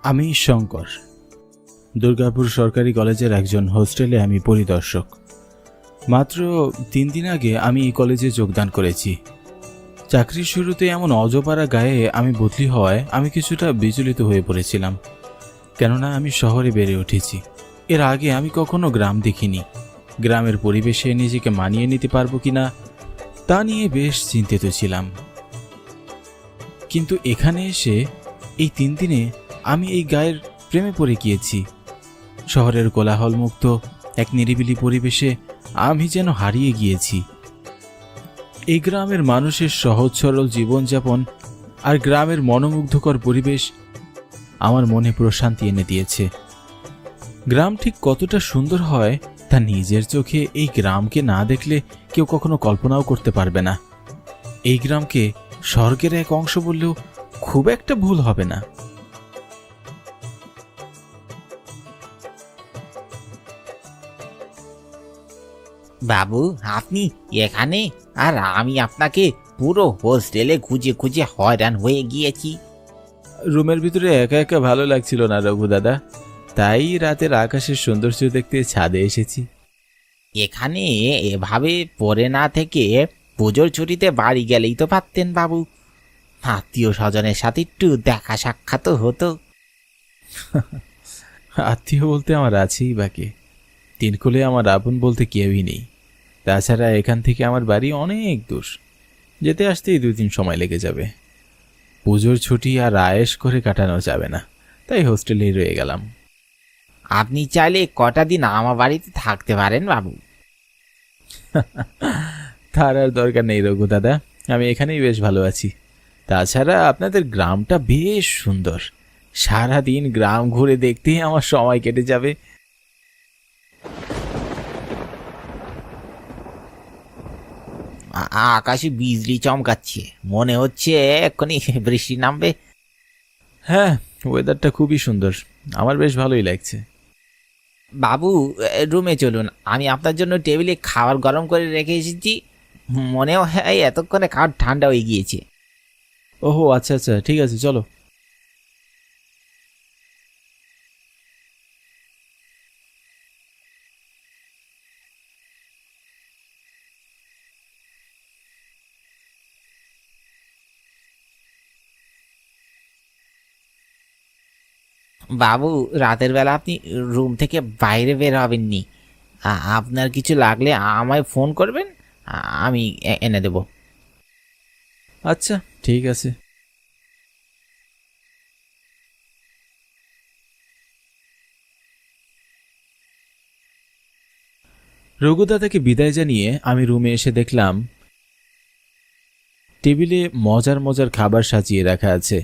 আমি শঙ্কর, দুর্গাপুর সরকারি কলেজের একজন হোস্টেলে আমি পরিদর্শক। মাত্র 3 দিন আগে আমি এই কলেজে যোগদান করেছি। চাকরির শুরুতে এমন অজপাড়া গায়ে আমি বদলি হওয়ায় আমি কিছুটা বিচলিত হয়ে পড়েছিলাম, কেননা আমি শহরে বেড়ে উঠেছি। এর আগে আমি কখনো গ্রাম দেখিনি। গ্রামের পরিবেশে নিজেকে মানিয়ে নিতে পারবো কিনা তা নিয়ে বেশ চিন্তিত ছিলাম। কিন্তু এখানে এসে এই 3 দিনে আমি এই গায়ের প্রেমে পড়ে গিয়েছি। শহরের কোলাহলমুক্ত এক নিরিবিলি পরিবেশে আমি যেন হারিয়ে গিয়েছি। এই গ্রামের মানুষের সহজ সরল জীবনযাপন আর গ্রামের মনোমুগ্ধকর পরিবেশ আমার মনে প্রশান্তি এনে দিয়েছে। গ্রাম ঠিক কতটা সুন্দর হয় তা নিজের চোখে এই গ্রামকে না দেখলে কেউ কখনো কল্পনাও করতে পারবে না। এই গ্রামকে স্বর্গের এক অংশ বললেও খুব একটা ভুল হবে না। বাবু, আপনি এখানে? আর আমি আপনাকে পুরো হোস্টেলে খুঁজে খুঁজে হয়রান হয়ে গিয়েছি। রুমের ভিতরে একা একা ভালো লাগছিল না রঘু দাদা, তাই রাতের আকাশের সৌন্দর্য দেখতে ছাদে এসেছি। এখানে এভাবে পড়ে না থেকে পুজোর ছুটিতে বাড়ি গেলেই তো পারতেন বাবু। আত্মীয় স্বজনের সাথে একটু দেখা সাক্ষাৎ হতো। আত্মীয় বলতে আমার আছেই বাকি, তিনকুলে আমার আপন বলতে কেউই নেই। তাছাড়া এখান থেকে আমার বাড়ি অনেক দূর, যেতে আসতেই 2 দিন সময় লেগে যাবে। পুজোর ছুটি আর আয়েশ করে কাটানো যাবে না, তাই হোস্টেলেই রয়ে গেলাম। আপনি চাইলে কটা দিন আমার বাড়িতে থাকতে পারেন বাবু। তার আর দরকার নেই রঘু দাদা, আমি এখানেই বেশ ভালো আছি। তাছাড়া আপনাদের গ্রামটা বেশ সুন্দর, সারাদিন গ্রাম ঘুরে দেখতেই আমার সময় কেটে যাবে। আকাশে বিজলি চমকাচ্ছে, মনে হচ্ছে এক্ষুনি বৃষ্টি নামবে। হ্যাঁ, ওয়েদারটা খুবই সুন্দর, আমার বেশ ভালোই লাগছে। বাবু, রুমে চলুন, আমি আপনার জন্য টেবিলে খাবার গরম করে রেখে এসেছি। মনেও হয় এতক্ষণে খাবার ঠান্ডা হয়ে গিয়েছে। ওহো, আচ্ছা আচ্ছা, ঠিক আছে, চলো। বাবু, রাতের বেলা আপনি রুম থেকে বাইরে বের হবেননি। আপনার কিছু লাগলে আমায় ফোন করবেন, আমি এনে দেব। আচ্ছা, ঠিক আছে। রঘুদাদাকে বিদায় জানিয়ে আমি রুমে এসে দেখলাম টেবিলে মজার মজার খাবার সাজিয়ে রাখা আছে।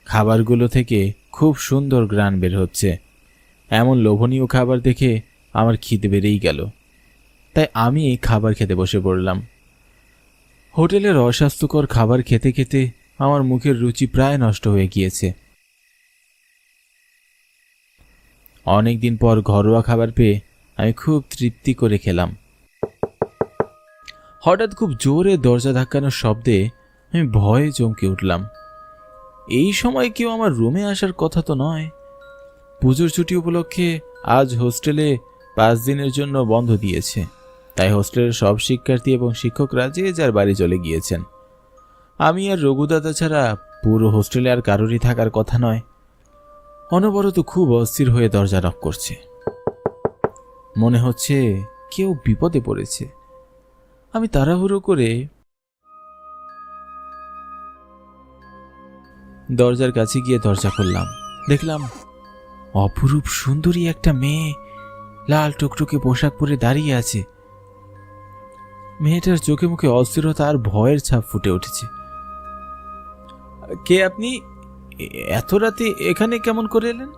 খাবারগুলো থেকে খুব সুন্দর ঘ্রাণ বের হচ্ছে। এমন লোভনীয় খাবার দেখে আমার খিদে বেড়েই গেল, তাই আমি খাবার খেতে বসে পড়লাম। হোটেলের অস্বাস্থ্যকর খাবার খেতে খেতে আমার মুখের রুচি প্রায় নষ্ট হয়ে গিয়েছে। অনেকদিন পর ঘরোয়া খাবার পেয়ে আমি খুব তৃপ্তি করে খেলাম। হঠাৎ খুব জোরে দরজা ধাক্কানোর শব্দে আমি ভয়ে চমকে উঠলাম। এই সময় কেউ আমার রুমে আসার কথা তো নয়। পুজোর ছুটি উপলক্ষে আজ হোস্টেলে 5 দিনের জন্য বন্ধ দিয়েছে, তাই হোস্টেলের সব শিক্ষার্থী এবং শিক্ষকরা যে যার বাড়ি চলে গিয়েছেন। আমি আর রঘুদাদা ছাড়া পুরো হোস্টেলে আর কারোরই থাকার কথা নয়। অনবরত খুব অস্থির হয়ে দরজা নক করছে, মনে হচ্ছে কেউ বিপদে পড়েছে। আমি তাড়াহুড়ো করে দরজার কাছে গিয়ে দরজা খুললাম। দেখলাম অপরূপ সুন্দরী একটা মেয়ে লাল টুকটুকে পোশাক পরে দাঁড়িয়ে আছে। মেয়েটার চোখে মুখে অস্থিরতা আর ভয়ের ছাপ ফুটে উঠেছে। কে আপনি? এত রাতে এখানে কেমন করে এলেন?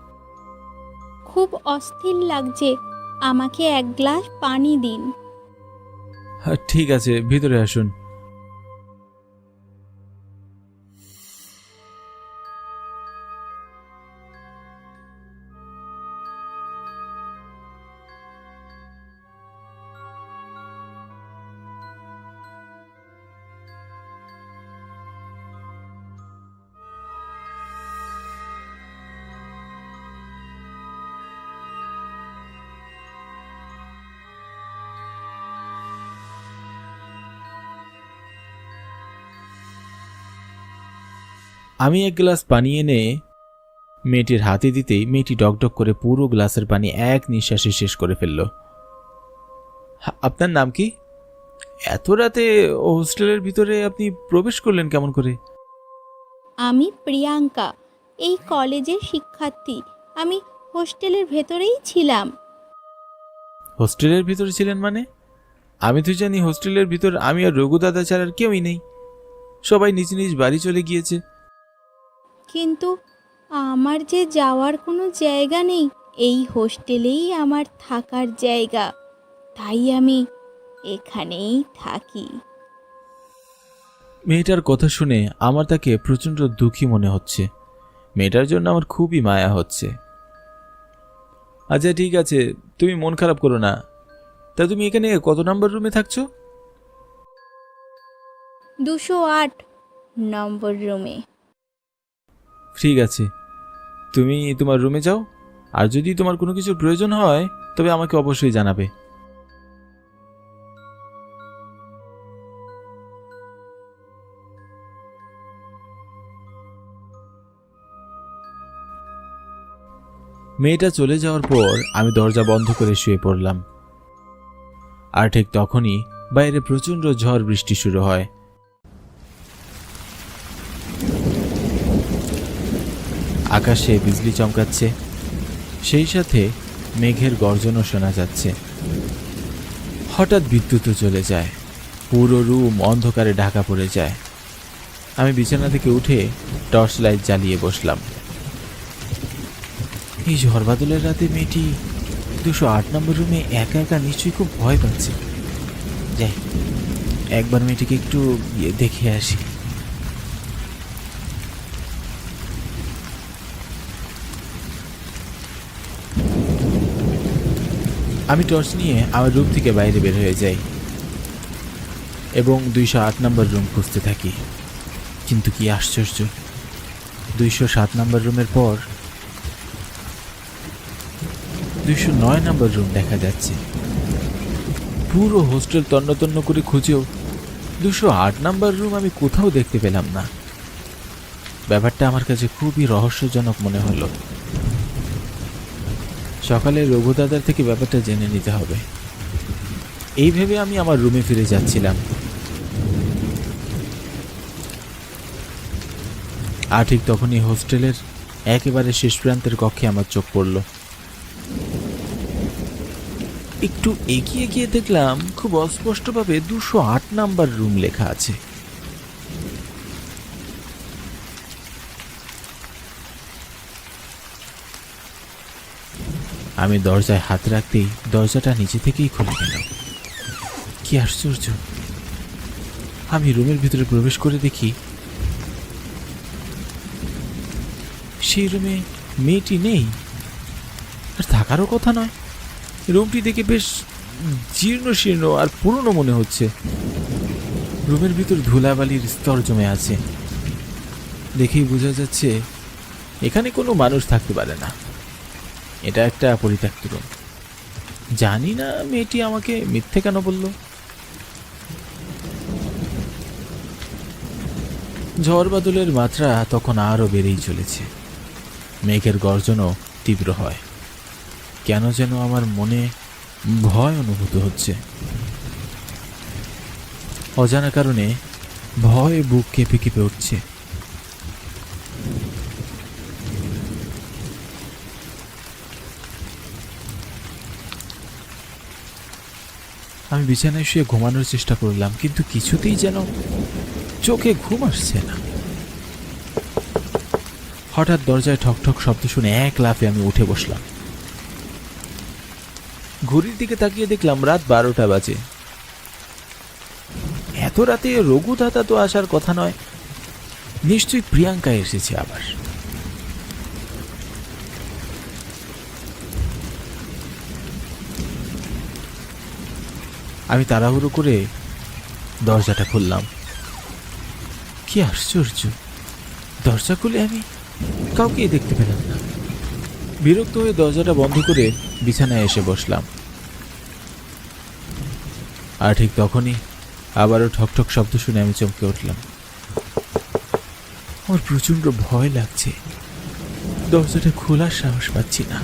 খুব অস্থির লাগছে, আমাকে এক গ্লাস পানি দিন। ঠিক আছে, ভিতরে আসুন। আমি এক গ্লাস পানি এনে মেয়েটির হাতে দিতেই মেয়েটি ডকডক করে পুরো গ্লাসের পানি এক নিঃশ্বাসে শেষ করে ফেলল। আপনার নাম কি? এত রাতে হোস্টেলের ভিতরে আপনি প্রবেশ করলেন কেমন করে? আমি প্রিয়াঙ্কা, এই কলেজের শিক্ষার্থী। আমি হোস্টেলের ভেতরেই ছিলাম। হোস্টেলের ভিতরে ছিলেন মানে? আমি তো জানি হোস্টেলের ভিতর আমি আর রঘু দাদা ছাড়ার কেউই নেই, সবাই নিজ নিজ বাড়ি চলে গিয়েছে। কিন্তু আমার যে যাওয়ার কোনো জায়গা নেই, এই হোস্টেলেই আমার থাকার জায়গা, তাই আমি এখানেই থাকি। মেয়েটার কথা শুনে আমার তাকে প্রচণ্ড দুঃখী মনে হচ্ছে। মেয়েটার জন্য আমার খুবই মায়া হচ্ছে। আচ্ছা ঠিক আছে, তুমি মন খারাপ করো না। তা তুমি এখানে কত নাম্বার রুমে থাকছো? 208 নম্বর রুমে। ঠিক আছে, তুমি তোমার রুমে যাও, আর যদি তোমার কোনো কিছুর প্রয়োজন হয় তবে আমাকে অবশ্যই জানাবে। মেয়েটা চলে যাওয়ার পর আমি দরজা বন্ধ করে শুয়ে পড়লাম। আর ঠিক তখনই বাইরে প্রচণ্ড ঝড় বৃষ্টি শুরু হয়। আকাশে বিজলি চমকাচ্ছে, সেই সাথে মেঘের গর্জনও শোনা যাচ্ছে। হঠাৎ বিদ্যুৎও চলে যায়, পুরো রুম অন্ধকারে ঢাকা পড়ে যায়। আমি বিছানা থেকে উঠে টর্চ লাইট জ্বালিয়ে বসলাম। এই ঝড় বাদলের রাতে মেয়েটি 208 নম্বর রুমে একা একা নিশ্চয়ই খুব ভয় পাচ্ছে। যাই, একবার মেয়েটিকে একটু দেখে আসি। আমি টর্চ নিয়ে আমার রুম থেকে বাইরে বের হয়ে যাই এবং 208 নম্বর রুম খুঁজতে থাকি। কিন্তু কি আশ্চর্য, 207 নম্বর রুমের পর 209 নম্বর রুম দেখা যাচ্ছে। পুরো হোস্টেল তন্ন তন্ন করে খুঁজেও 208 নম্বর রুম আমি কোথাও দেখতে পেলাম না। ব্যাপারটা আমার কাছে খুবই রহস্যজনক মনে হলো। সকালে রঘুদাদার থেকে ব্যাপারটা জেনে নিতে হবে, এই ভেবে আমি আমার রুমে ফিরে যাচ্ছিলাম। আর ঠিক তখনই হোস্টেলের একেবারে শেষ প্রান্তের কক্ষে আমার চোখ পড়ল। একটু এগিয়ে গিয়ে দেখলাম খুব অস্পষ্টভাবে 208 নাম্বার রুম লেখা আছে। আমি দরজায় হাত রাখতেই দরজাটা নিচে থেকেই খুলে গেল। কি আশ্চর্য, আমি রুমের ভিতরে প্রবেশ করে দেখি সেই রুমে মেয়েটি নেই, আর থাকারও কথা নয়। রুমটি দেখে বেশ জীর্ণ শীর্ণ আর পুরনো মনে হচ্ছে। রুমের ভিতর ধুলাবালির স্তর জমে আছে, দেখেই বোঝা যাচ্ছে এখানে কোনো মানুষ থাকতে পারে না। এটা একটা পরিত্যক্ত রুম। জানি না মেয়েটি আমাকে মিথ্যে কেন বলল। ঝড় বাদলের মাত্রা তখন আরো বেড়েই চলেছে, মেঘের গর্জনও তীব্র হয়। কেন যেন আমার মনে ভয় অনুভূত হচ্ছে। অজানা কারণে ভয়ে বুক কেঁপে কেঁপে উঠছে। আমি বিছানায় শুয়ে ঘুমানোর চেষ্টা করলাম, কিন্তু কিছুতেই যেন চোখে ঘুম আসছে না। হঠাৎ দরজায় ঠকঠক শব্দ শুনে এক লাফে আমি উঠে বসলাম। ঘড়ির দিকে তাকিয়ে দেখলাম রাত 12টা বাজে। এত রাতে রঘু দাদা তো আসার কথা নয়, নিশ্চয়ই প্রিয়াঙ্কা এসেছে আবার। আমি তাড়াহুড়ো করে দরজাটা খুললাম। কি আশ্চর্য, দরজা খুলে আমি কাউকে দেখতে পেলাম না। বিরক্ত হয়ে দরজাটা বন্ধ করে বিছানায় এসে বসলাম। আর ঠিক তখনই আবারও ঠকঠক শব্দ শুনে আমি চমকে উঠলাম। আমার প্রচন্ড ভয় লাগছে। দরজাটা খোলার সাহস পাচ্ছি না।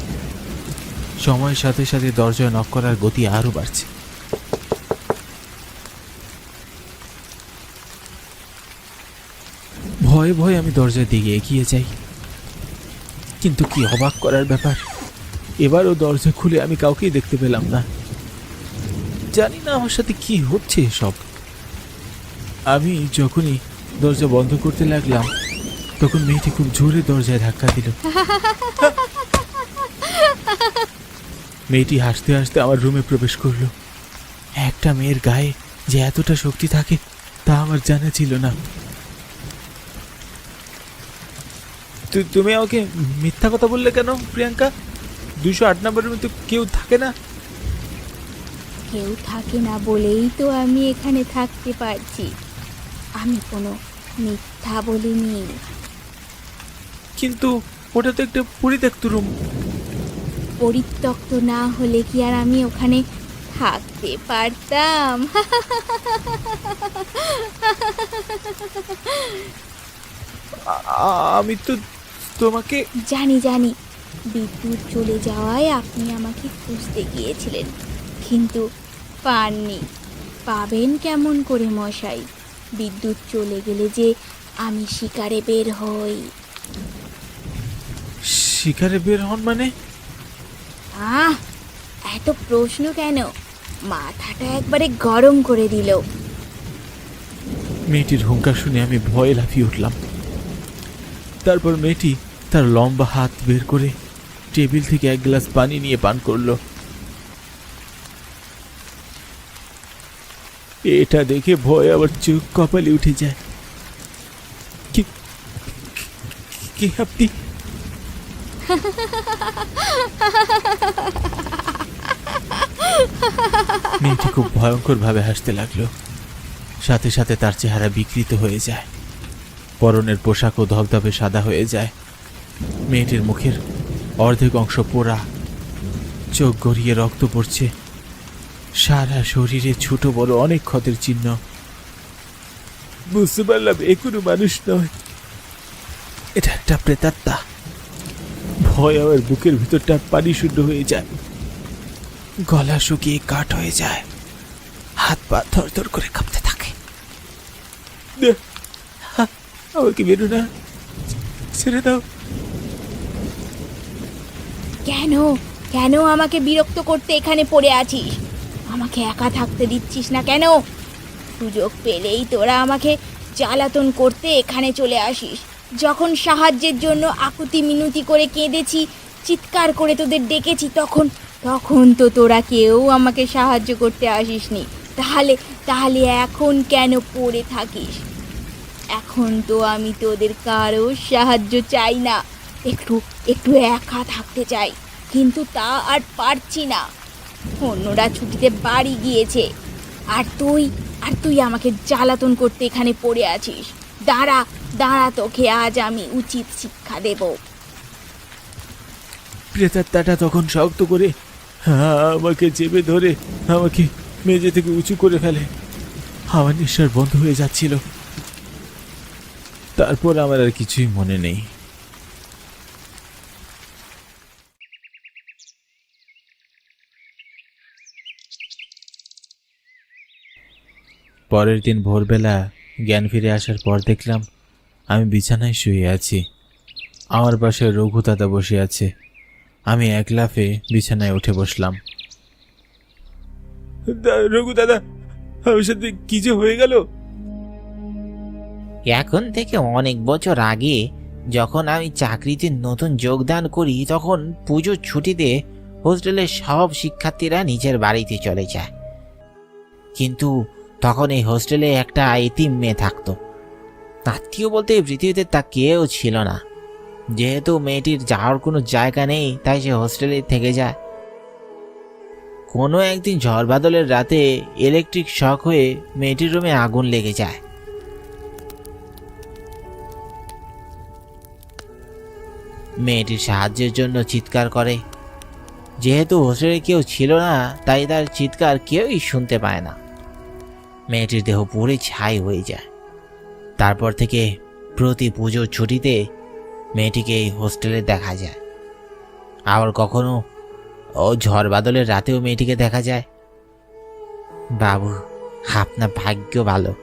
সময়ের সাথে সাথে দরজায় নক করার গতি আরো বাড়ছে। ভয়ে ভয়ে আমি দরজার দিকে এগিয়ে যাই, কিন্তু কি অবাক করার ব্যাপার, এবারও দরজা খুলে আমি কাউকেই দেখতে পেলাম না। জানি না আমার সাথে কি হচ্ছে সব। আমি যখনই দরজা বন্ধ করতে লাগলাম তখন মেয়েটি খুব জোরে দরজায় ধাক্কা দিল। মেয়েটি হাসতে হাসতে আমার রুমে প্রবেশ করলো। একটা মেয়ের গায়ে যে এতটা শক্তি থাকে তা আমার জানা ছিল না। তুমি আমাকে মিথ্যা কথা বললে কেন প্রিয়াঙ্কা? 208 নম্বরের মধ্যে কেউ থাকে না? কেউ থাকে না বলেই তো আমি এখানে থাকতে পারছি। আমি কোনো মিথ্যা বলিনি। কিন্তু ওটা তো একটা পরিত্যক্ত রুম। পরিত্যক্ত না হলে কি আর আমি ওখানে থাকতে পারতাম? আমি তো তোমাকে জানি জানি, বিদ্যুৎ চলে যাওয়ায় আপনি আমাকে খুঁজতে গিয়েছিলেন, কিন্তু পাননি। পাবেন কেমন করে মশাই? বিদ্যুৎ চলে গেলে যে আমি শিকারে বের হই। শিকারে বের হন মানে? আহ, এত প্রশ্ন কেন? মাথাটা একবারে গরম করে দিল। মেয়েটির হুঙ্কার শুনে আমি ভয়ে লাফিয়ে উঠলাম। তারপর মেয়েটি তার লম্বা হাত বের করে টেবিল থেকে এক গ্লাস পানি নিয়ে পান করলো। এটা দেখে ভয় আবার চোখ কপালে উঠে যায়। কি আপনি? মেয়েটি খুব ভয়ঙ্কর ভাবে হাসতে লাগলো। সাথে সাথে তার চেহারা বিকৃত হয়ে যায়, পরনের পোশাকও ধবধবে সাদা হয়ে যায়। মেয়েটির মুখের অর্ধেক অংশ পোড়া, চোখ গড়িয়ে রক্ত পড়ছে, সারা শরীরে ছোট বড় অনেক ক্ষতের চিহ্ন। বুঝতে পারলাম এ কোনো মানুষ নয়, এটা একটা প্রেতাত্মা। ভয় আমার বুকের ভিতরটা পানি শূন্য হয়ে যায়, গলা শুকিয়ে কাঠ হয়ে যায়, হাত পা থরথর করে কাঁপতে থাকে। আমাকে বেরো না, ছেড়ে দাও। কেন কেন আমাকে বিরক্ত করতে এখানে পড়ে আছিস? আমাকে একা থাকতে দিচ্ছিস না কেন? সুযোগ পেলেই তোরা আমাকে জ্বালাতন করতে এখানে চলে আসিস। যখন সাহায্যের জন্য আকুতি মিনতি করে কেঁদেছি, চিৎকার করে তোদের ডেকেছি, তখন তো তোরা কেউ আমাকে সাহায্য করতে আসিসনি। তাহলে তাহলে এখন কেন পড়ে থাকিস? এখন তো আমি তোদের কারো সাহায্য চাই না, একটু একটু একা থাকতে চাই, কিন্তু তা আর পারছি না। অন্যরা ছুটিতে বাড়ি গিয়েছে, আর তুই আমাকে জ্বালাতন করতে এখানে পড়ে আছিস। দাঁড়া দাঁড়া, তোকে আজ আমি উচিত শিক্ষা দেব। প্রেতাত্মাটা তখন শক্ত করে আমাকে চেপে ধরে আমাকে মেঝে থেকে উঁচু করে ফেলে। আমার নিঃশ্বাস বন্ধ হয়ে যাচ্ছিল। তারপর আমার আর কিছুই মনে নেই। পরের দিন ভোরবেলা জ্ঞান ফিরে আসার পর দেখলাম আমি বিছানায় শুয়ে আছি। আমার পাশে রঘু দাদা বসে আছে। আমি এক লাফে বিছানায় উঠে বসলাম। রঘু দাদা, আমার সাথে কি যে হয়ে গেল? এখন থেকে অনেক বছর আগে যখন আমি চাকরিতে নতুন যোগদান করি, তখন পুজোর ছুটিতে হোস্টেলের সব শিক্ষার্থীরা নিজের বাড়িতে চলে যায়। কিন্তু তখন এই হোস্টেলে একটা এতিম মেয়ে থাকতো। আত্মীয় বলতে পৃথিবীতে তা কেউ ছিল না। যেহেতু মেয়েটির যাওয়ার কোনো জায়গা নেই, তাই সে হোস্টেলে থেকে যায়। কোনো একদিন ঝড় বাদলের রাতে ইলেকট্রিক শক হয়ে মেয়েটির রুমে আগুন লেগে যায়। মেয়েটির সাহায্যের জন্য চিৎকার করে। যেহেতু হোস্টেলে কেউ ছিল না, তাই তার চিৎকার কেউই শুনতে পায় না। মেয়েটির দেহ পুড়ে ছাই হয়ে যায়। তারপর থেকে প্রতি পুজোর ছুটিতে মেয়েটিকে এই হোস্টেলে দেখা যায়। আবার কখনো ও ঝড় বাদলের রাতেও মেয়েটিকে দেখা যায়। বাবু, আপনার ভাগ্য ভালো,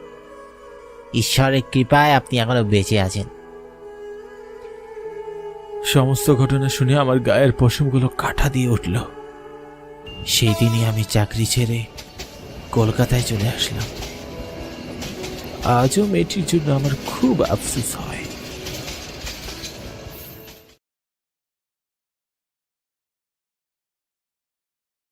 ঈশ্বরের কৃপায় আপনি এখনো বেঁচে আছেন। সমস্ত ঘটনা শুনে আমার গায়ের পশমগুলো কাঁটা দিয়ে উঠল। সেই দিনই আমি চাকরি ছেড়ে কলকাতায় চলে আসলাম। আজও মেয়েটির জন্য আমার খুব আফসোস হয়।